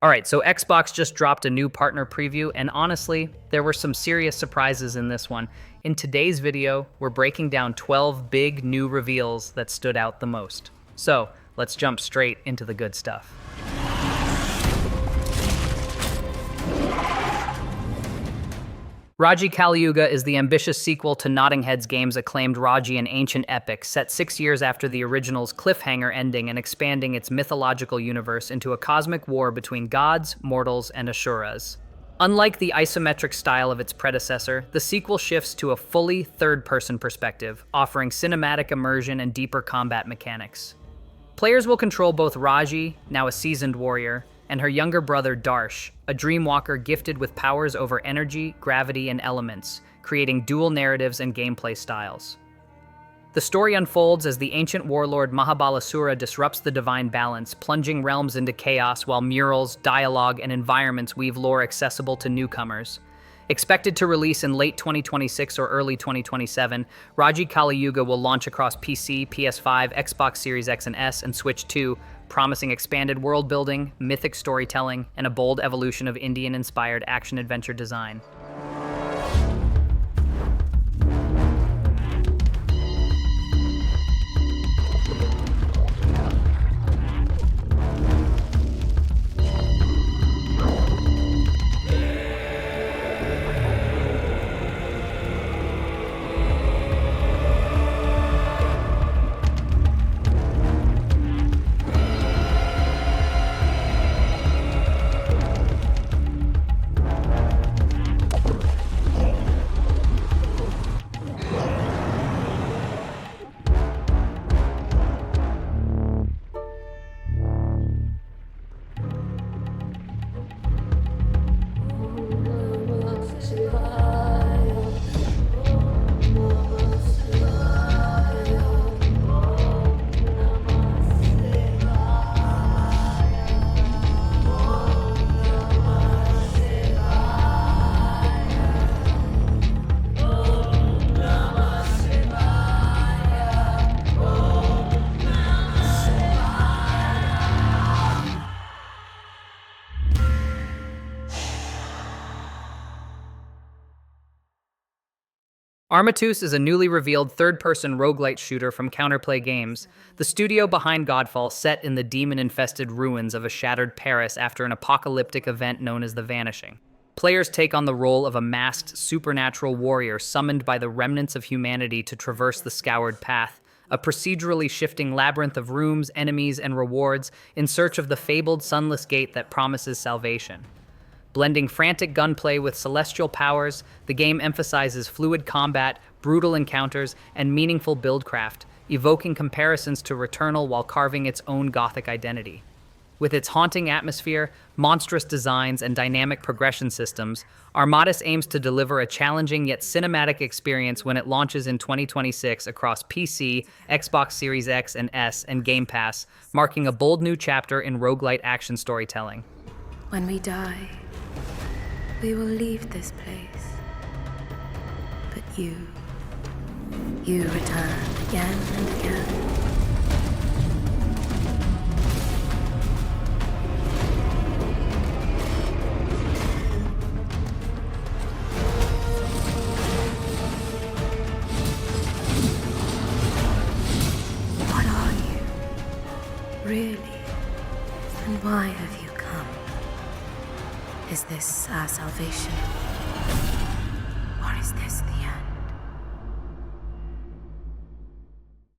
Alright, so Xbox just dropped a new partner preview, and honestly, there were some serious surprises in this one. In today's video, we're breaking down 12 big new reveals that stood out the most. So, let's jump straight into the good stuff. Raji Kaliyuga is the ambitious sequel to Notting Head's game's acclaimed Raji, an ancient epic, set 6 years after the original's cliffhanger ending and expanding its mythological universe into a cosmic war between gods, mortals, and asuras. Unlike the isometric style of its predecessor, the sequel shifts to a fully third-person perspective, offering cinematic immersion and deeper combat mechanics. Players will control both Raji, now a seasoned warrior, and her younger brother Darsh, a dreamwalker gifted with powers over energy, gravity, and elements, creating dual narratives and gameplay styles. The story unfolds as the ancient warlord Mahabalasura disrupts the divine balance, plunging realms into chaos while murals, dialogue, and environments weave lore accessible to newcomers. Expected to release in late 2026 or early 2027, Raji Kaliyuga will launch across PC, PS5, Xbox Series X and S, and Switch 2, promising expanded world building, mythic storytelling, and a bold evolution of Indian-inspired action-adventure design. Armatus is a newly revealed third-person roguelite shooter from Counterplay Games, the studio behind Godfall, set in the demon-infested ruins of a shattered Paris after an apocalyptic event known as the Vanishing. Players take on the role of a masked, supernatural warrior summoned by the remnants of humanity to traverse the Scoured Path, a procedurally shifting labyrinth of rooms, enemies, and rewards in search of the fabled sunless gate that promises salvation. Blending frantic gunplay with celestial powers, the game emphasizes fluid combat, brutal encounters, and meaningful buildcraft, evoking comparisons to Returnal while carving its own gothic identity. With its haunting atmosphere, monstrous designs, and dynamic progression systems, Armatus aims to deliver a challenging yet cinematic experience when it launches in 2026 across PC, Xbox Series X and S, and Game Pass, marking a bold new chapter in roguelite action storytelling. When we die, we will leave this place. But you return again and again. What are you, really? And why have you come? Is this our salvation? Or is this the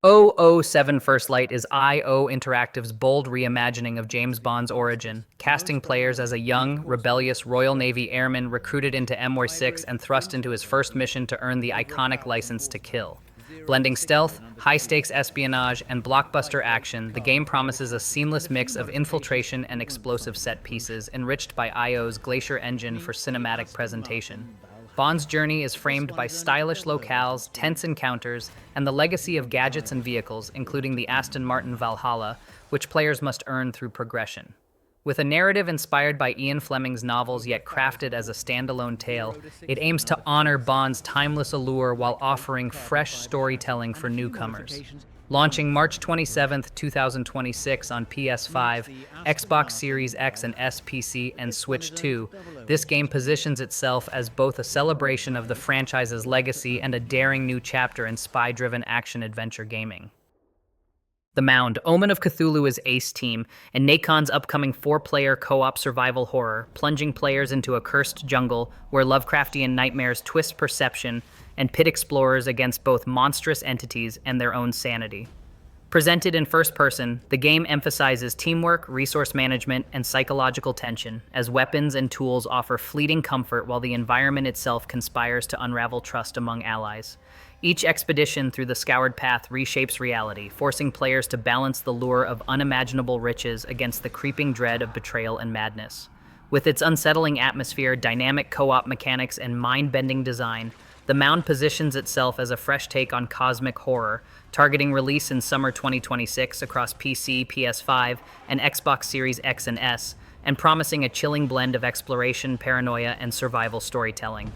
end? 007 First Light is IO Interactive's bold reimagining of James Bond's origin, casting players as a young, rebellious Royal Navy airman recruited into MI6 and thrust into his first mission to earn the iconic license to kill. Blending stealth, high-stakes espionage, and blockbuster action, the game promises a seamless mix of infiltration and explosive set pieces, enriched by IO's Glacier engine for cinematic presentation. Bond's journey is framed by stylish locales, tense encounters, and the legacy of gadgets and vehicles, including the Aston Martin Valhalla, which players must earn through progression. With a narrative inspired by Ian Fleming's novels yet crafted as a standalone tale, it aims to honor Bond's timeless allure while offering fresh storytelling for newcomers. Launching March 27, 2026 on PS5, Xbox Series X and S, PC, and Switch 2, this game positions itself as both a celebration of the franchise's legacy and a daring new chapter in spy-driven action-adventure gaming. The Mound, Omen of Cthulhu is Ace Team, and Nakon's upcoming 4-player co-op survival horror, plunging players into a cursed jungle where Lovecraftian nightmares twist perception and pit explorers against both monstrous entities and their own sanity. Presented in first person, the game emphasizes teamwork, resource management, and psychological tension, as weapons and tools offer fleeting comfort while the environment itself conspires to unravel trust among allies. Each expedition through the scoured path reshapes reality, forcing players to balance the lure of unimaginable riches against the creeping dread of betrayal and madness. With its unsettling atmosphere, dynamic co-op mechanics, and mind-bending design, the Mound positions itself as a fresh take on cosmic horror, targeting release in summer 2026 across PC, PS5, and Xbox Series X and S, and promising a chilling blend of exploration, paranoia, and survival storytelling.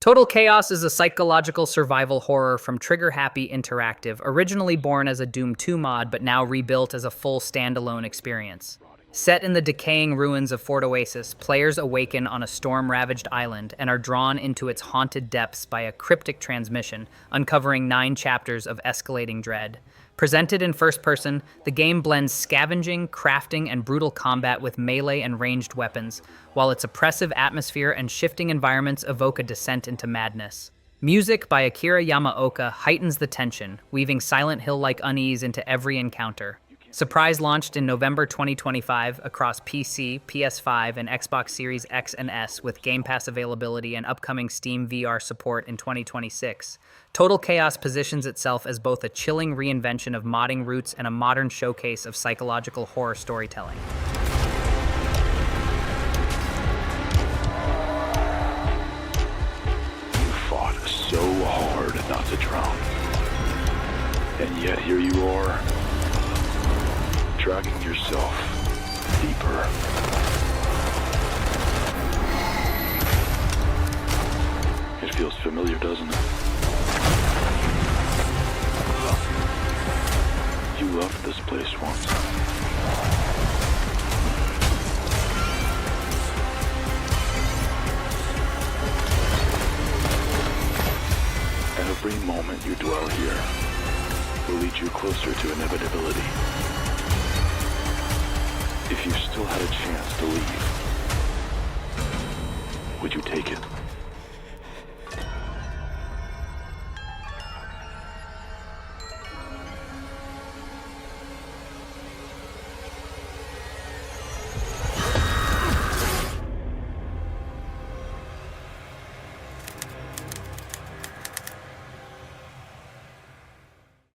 Total Chaos is a psychological survival horror from Trigger Happy Interactive, originally born as a Doom 2 mod but now rebuilt as a full standalone experience. Set in the decaying ruins of Fort Oasis, players awaken on a storm-ravaged island and are drawn into its haunted depths by a cryptic transmission, uncovering 9 chapters of escalating dread. Presented in first person, the game blends scavenging, crafting, and brutal combat with melee and ranged weapons, while its oppressive atmosphere and shifting environments evoke a descent into madness. Music by Akira Yamaoka heightens the tension, weaving Silent Hill-like unease into every encounter. Surprise launched in November 2025 across PC, PS5, and Xbox Series X and S with Game Pass availability and upcoming Steam VR support in 2026. Total Chaos positions itself as both a chilling reinvention of modding roots and a modern showcase of psychological horror storytelling. You fought so hard not to drown. And yet here you are, dragging yourself deeper. It feels familiar, doesn't it? You loved this place once. Every moment you dwell here will lead you closer to inevitability. If you still had a chance to leave, would you take it?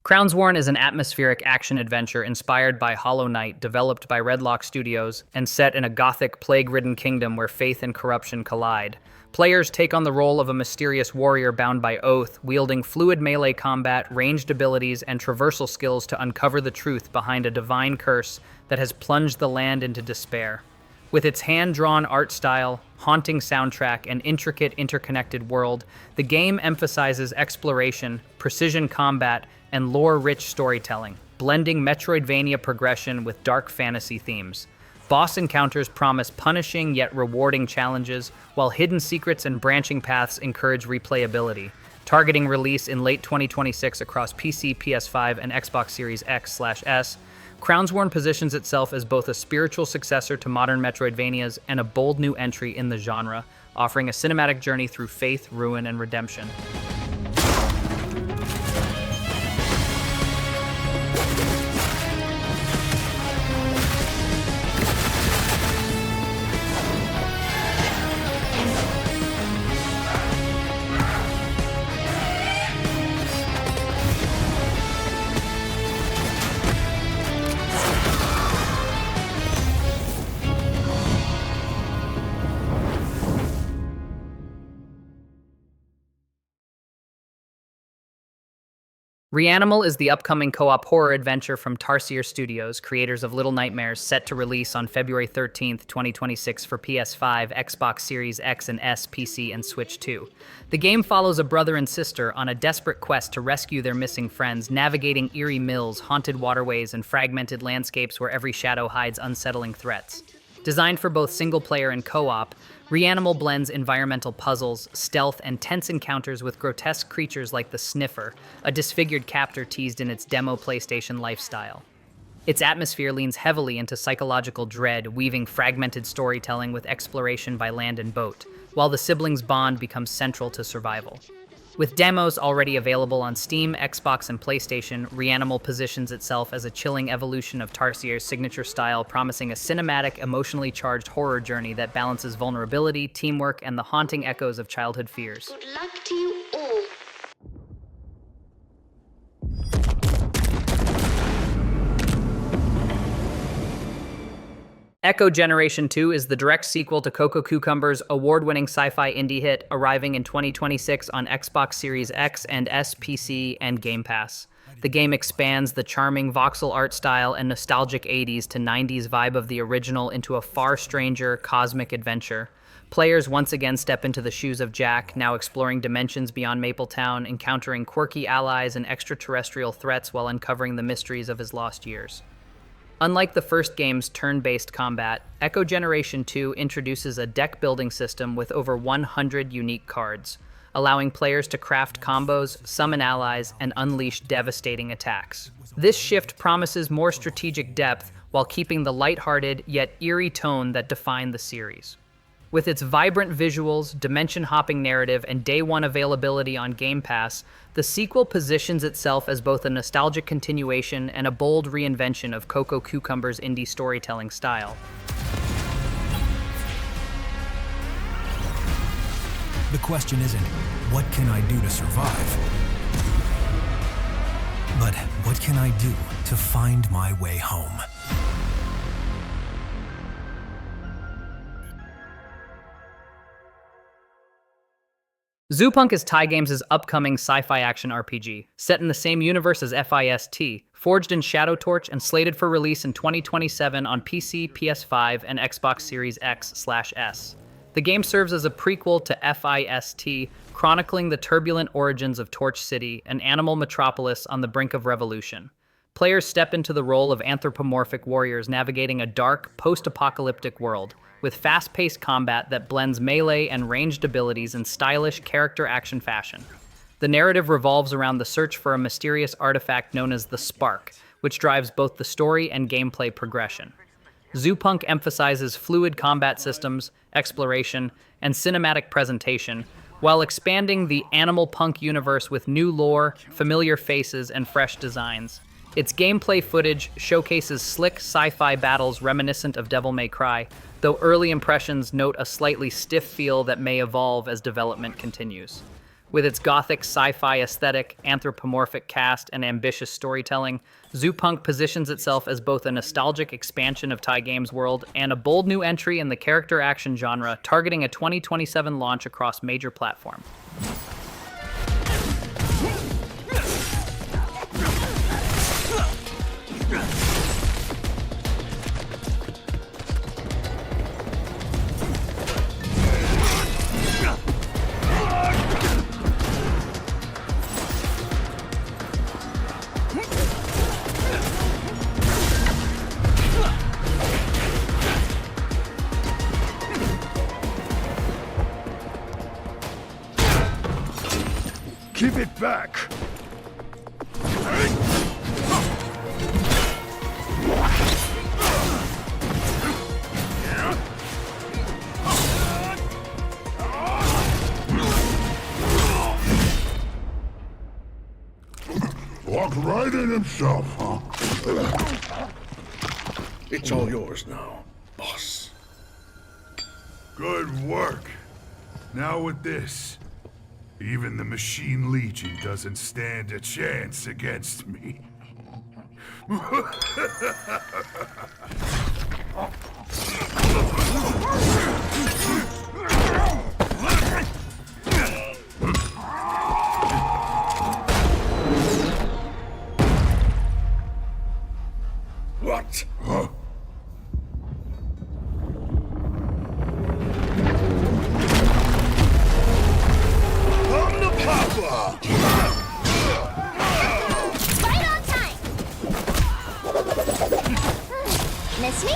Crownsworn is an atmospheric action-adventure inspired by Hollow Knight, developed by Redlock Studios, and set in a gothic, plague-ridden kingdom where faith and corruption collide. Players take on the role of a mysterious warrior bound by oath, wielding fluid melee combat, ranged abilities, and traversal skills to uncover the truth behind a divine curse that has plunged the land into despair. With its hand-drawn art style, haunting soundtrack, and intricate, interconnected world, the game emphasizes exploration, precision combat, and lore-rich storytelling, blending Metroidvania progression with dark fantasy themes. Boss encounters promise punishing yet rewarding challenges, while hidden secrets and branching paths encourage replayability. Targeting release in late 2026 across PC, PS5, and Xbox Series X/S, Crownsworn positions itself as both a spiritual successor to modern Metroidvanias and a bold new entry in the genre, offering a cinematic journey through faith, ruin, and redemption. Reanimal is the upcoming co-op horror adventure from Tarsier Studios, creators of Little Nightmares, set to release on February 13th, 2026 for PS5, Xbox Series X and S, PC, and Switch 2. The game follows a brother and sister on a desperate quest to rescue their missing friends, navigating eerie mills, haunted waterways, and fragmented landscapes where every shadow hides unsettling threats. Designed for both single-player and co-op, Reanimal blends environmental puzzles, stealth, and tense encounters with grotesque creatures like the Sniffer, a disfigured captor teased in its demo PlayStation lifestyle. Its atmosphere leans heavily into psychological dread, weaving fragmented storytelling with exploration by land and boat, while the siblings' bond becomes central to survival. With demos already available on Steam, Xbox, and PlayStation, Reanimal positions itself as a chilling evolution of Tarsier's signature style, promising a cinematic, emotionally charged horror journey that balances vulnerability, teamwork, and the haunting echoes of childhood fears. Good luck to you all. Echo Generation 2 is the direct sequel to Coco Cucumber's award-winning sci-fi indie hit, arriving in 2026 on Xbox Series X and S, PC, and Game Pass. The game expands the charming voxel art style and nostalgic 80s to 90s vibe of the original into a far stranger, cosmic adventure. Players once again step into the shoes of Jack, now exploring dimensions beyond Mapletown, encountering quirky allies and extraterrestrial threats while uncovering the mysteries of his lost years. Unlike the first game's turn-based combat, Echo Generation 2 introduces a deck-building system with over 100 unique cards, allowing players to craft combos, summon allies, and unleash devastating attacks. This shift promises more strategic depth while keeping the lighthearted yet eerie tone that define the series. With its vibrant visuals, dimension-hopping narrative, and day-one availability on Game Pass, the sequel positions itself as both a nostalgic continuation and a bold reinvention of Coco Cucumber's indie storytelling style. The question isn't, what can I do to survive? But what can I do to find my way home? Zoopunk is Thai Games' upcoming sci-fi action RPG, set in the same universe as FIST, forged in Shadow Torch and slated for release in 2027 on PC, PS5, and Xbox Series X/S. The game serves as a prequel to FIST, chronicling the turbulent origins of Torch City, an animal metropolis on the brink of revolution. Players step into the role of anthropomorphic warriors navigating a dark, post-apocalyptic world, with fast-paced combat that blends melee and ranged abilities in stylish character action fashion. The narrative revolves around the search for a mysterious artifact known as the Spark, which drives both the story and gameplay progression. Zoopunk emphasizes fluid combat systems, exploration, and cinematic presentation, while expanding the Animal Punk universe with new lore, familiar faces, and fresh designs. Its gameplay footage showcases slick sci-fi battles reminiscent of Devil May Cry, though early impressions note a slightly stiff feel that may evolve as development continues. With its gothic sci-fi aesthetic, anthropomorphic cast, and ambitious storytelling, Zoopunk positions itself as both a nostalgic expansion of Thai Games' world and a bold new entry in the character action genre, targeting a 2027 launch across major platforms. Give it back! Walked right in himself, huh? It's all yours now, boss. Good work. Now with this, even the Machine Legion doesn't stand a chance against me. What? Huh? On the papa! Right on time! Miss me?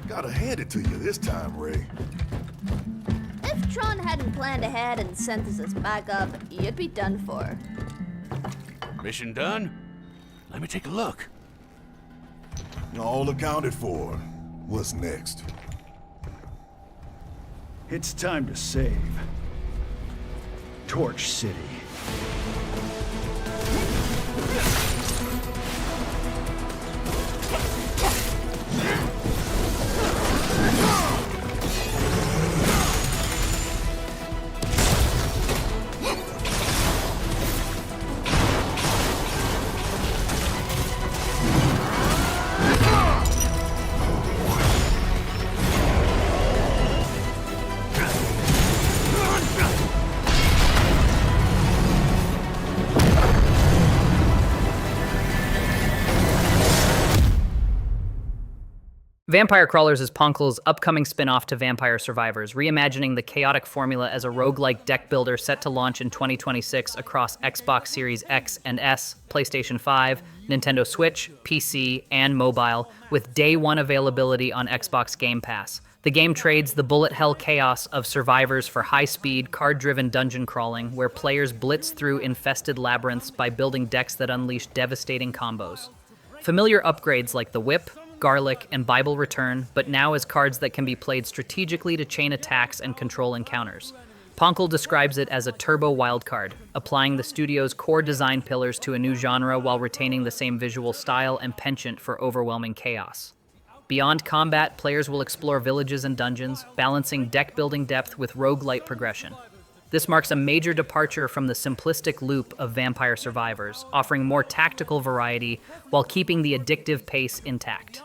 Gotta hand it to you this time, Ray. If Tron hadn't planned ahead and sent us back up, you'd be done for. Mission done? Let me take a look. All accounted for. What's next? It's time to save Torch City. Vampire Crawlers is Ponkel's upcoming spin-off to Vampire Survivors, reimagining the chaotic formula as a roguelike deck builder set to launch in 2026 across Xbox Series X and S, PlayStation 5, Nintendo Switch, PC, and mobile, with day one availability on Xbox Game Pass. The game trades the bullet hell chaos of Survivors for high-speed, card-driven dungeon crawling, where players blitz through infested labyrinths by building decks that unleash devastating combos. Familiar upgrades like the Whip, Garlic, and Bible return, but now as cards that can be played strategically to chain attacks and control encounters. Ponkel describes it as a turbo wildcard, applying the studio's core design pillars to a new genre while retaining the same visual style and penchant for overwhelming chaos. Beyond combat, players will explore villages and dungeons, balancing deck-building depth with roguelite progression. This marks a major departure from the simplistic loop of Vampire Survivors, offering more tactical variety while keeping the addictive pace intact.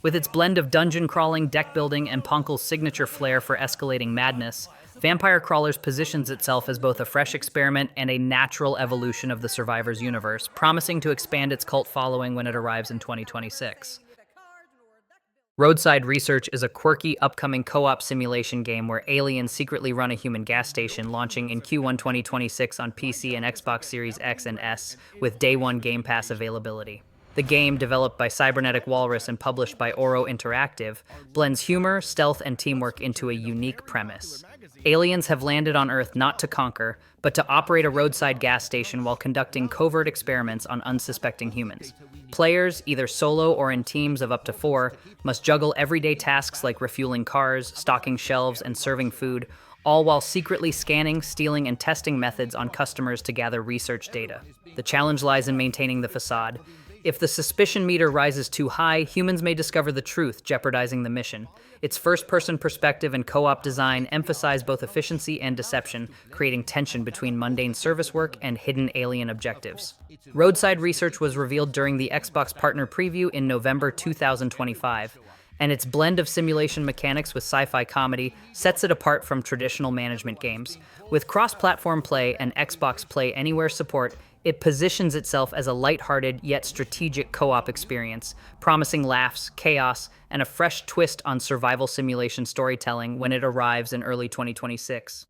With its blend of dungeon crawling, deck building, and Ponkel's signature flair for escalating madness, Vampire Crawlers positions itself as both a fresh experiment and a natural evolution of the Survivors universe, promising to expand its cult following when it arrives in 2026. Roadside Research is a quirky, upcoming co-op simulation game where aliens secretly run a human gas station, launching in Q1 2026 on PC and Xbox Series X and S, with day one Game Pass availability. The game, developed by Cybernetic Walrus and published by Oro Interactive, blends humor, stealth, and teamwork into a unique premise. Aliens have landed on Earth not to conquer, but to operate a roadside gas station while conducting covert experiments on unsuspecting humans. Players, either solo or in teams of up to 4, must juggle everyday tasks like refueling cars, stocking shelves, and serving food, all while secretly scanning, stealing, and testing methods on customers to gather research data. The challenge lies in maintaining the facade. If the suspicion meter rises too high, humans may discover the truth, jeopardizing the mission. Its first-person perspective and co-op design emphasize both efficiency and deception, creating tension between mundane service work and hidden alien objectives. Roadside Research was revealed during the Xbox Partner Preview in November 2025, and its blend of simulation mechanics with sci-fi comedy sets it apart from traditional management games. With cross-platform play and Xbox Play Anywhere support, it positions itself as a lighthearted yet strategic co-op experience, promising laughs, chaos, and a fresh twist on survival simulation storytelling when it arrives in early 2026.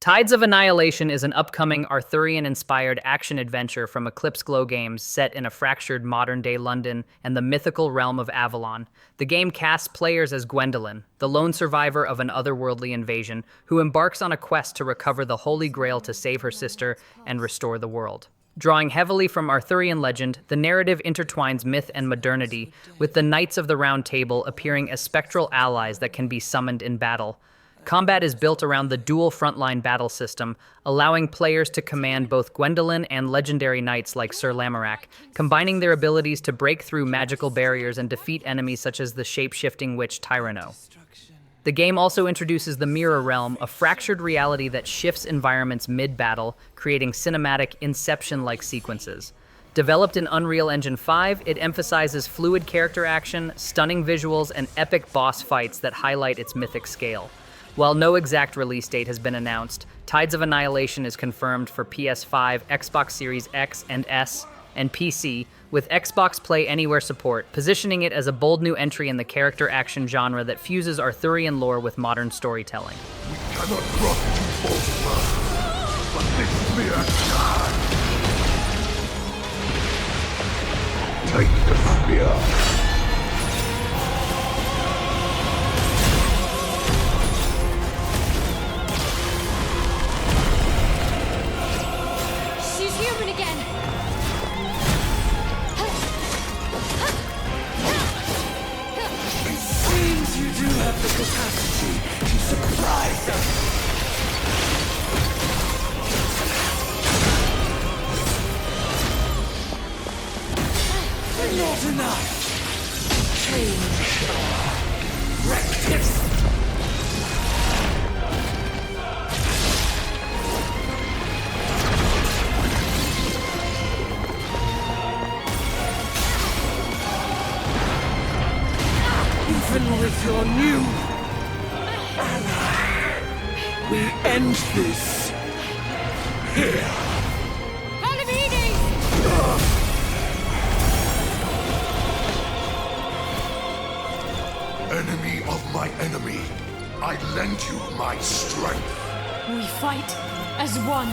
Tides of Annihilation is an upcoming Arthurian-inspired action-adventure from Eclipse Glow Games set in a fractured modern-day London and the mythical realm of Avalon. The game casts players as Gwendolyn, the lone survivor of an otherworldly invasion, who embarks on a quest to recover the Holy Grail to save her sister and restore the world. Drawing heavily from Arthurian legend, the narrative intertwines myth and modernity, with the Knights of the Round Table appearing as spectral allies that can be summoned in battle. Combat is built around the dual frontline battle system, allowing players to command both Gwendolyn and legendary knights like Sir Lamorak, combining their abilities to break through magical barriers and defeat enemies such as the shape-shifting witch Tyranno. The game also introduces the Mirror Realm, a fractured reality that shifts environments mid-battle, creating cinematic Inception-like sequences. Developed in Unreal Engine 5, it emphasizes fluid character action, stunning visuals, and epic boss fights that highlight its mythic scale. While no exact release date has been announced, Tides of Annihilation is confirmed for PS5, Xbox Series X and S, and PC, with Xbox Play Anywhere support, positioning it as a bold new entry in the character action genre that fuses Arthurian lore with modern storytelling. We cannot cross you both, but this mere god. Take the spear. Capacity to surprise us. Not enough. Change. Rectus. Even with your new we end this here. Enemy of my enemy, I lend you my strength. We fight as one.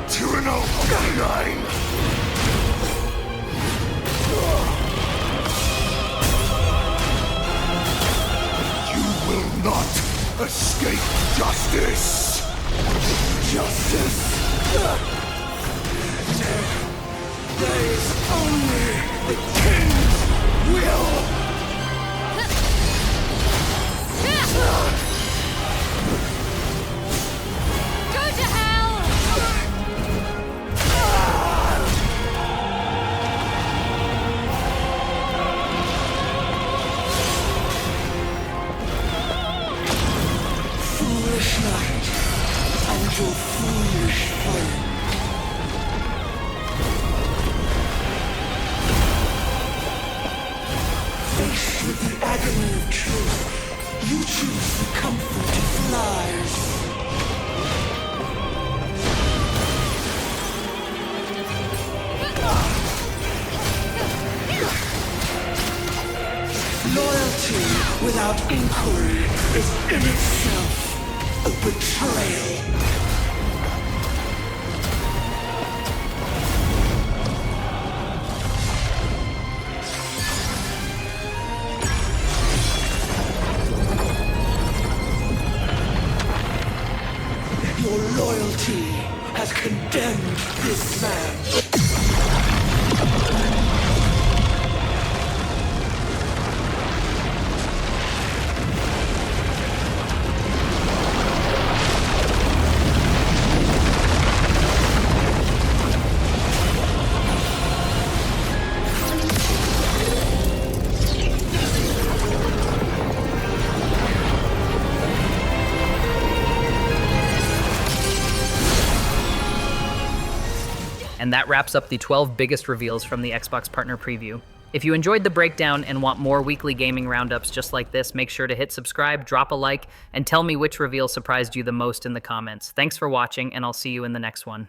Tyranno canine. You will not escape justice. Justice. There is only the king's will. Go to hell! Foolish knight, and your foolish foe. Faced with the agony of truth, you choose the comfort of lies. Loyalty without inquiry is in itself a betrayal. Your loyalty has condemned this man. And that wraps up the 12 biggest reveals from the Xbox Partner Preview. If you enjoyed the breakdown and want more weekly gaming roundups just like this, make sure to hit subscribe, drop a like, and tell me which reveal surprised you the most in the comments. Thanks for watching, and I'll see you in the next one.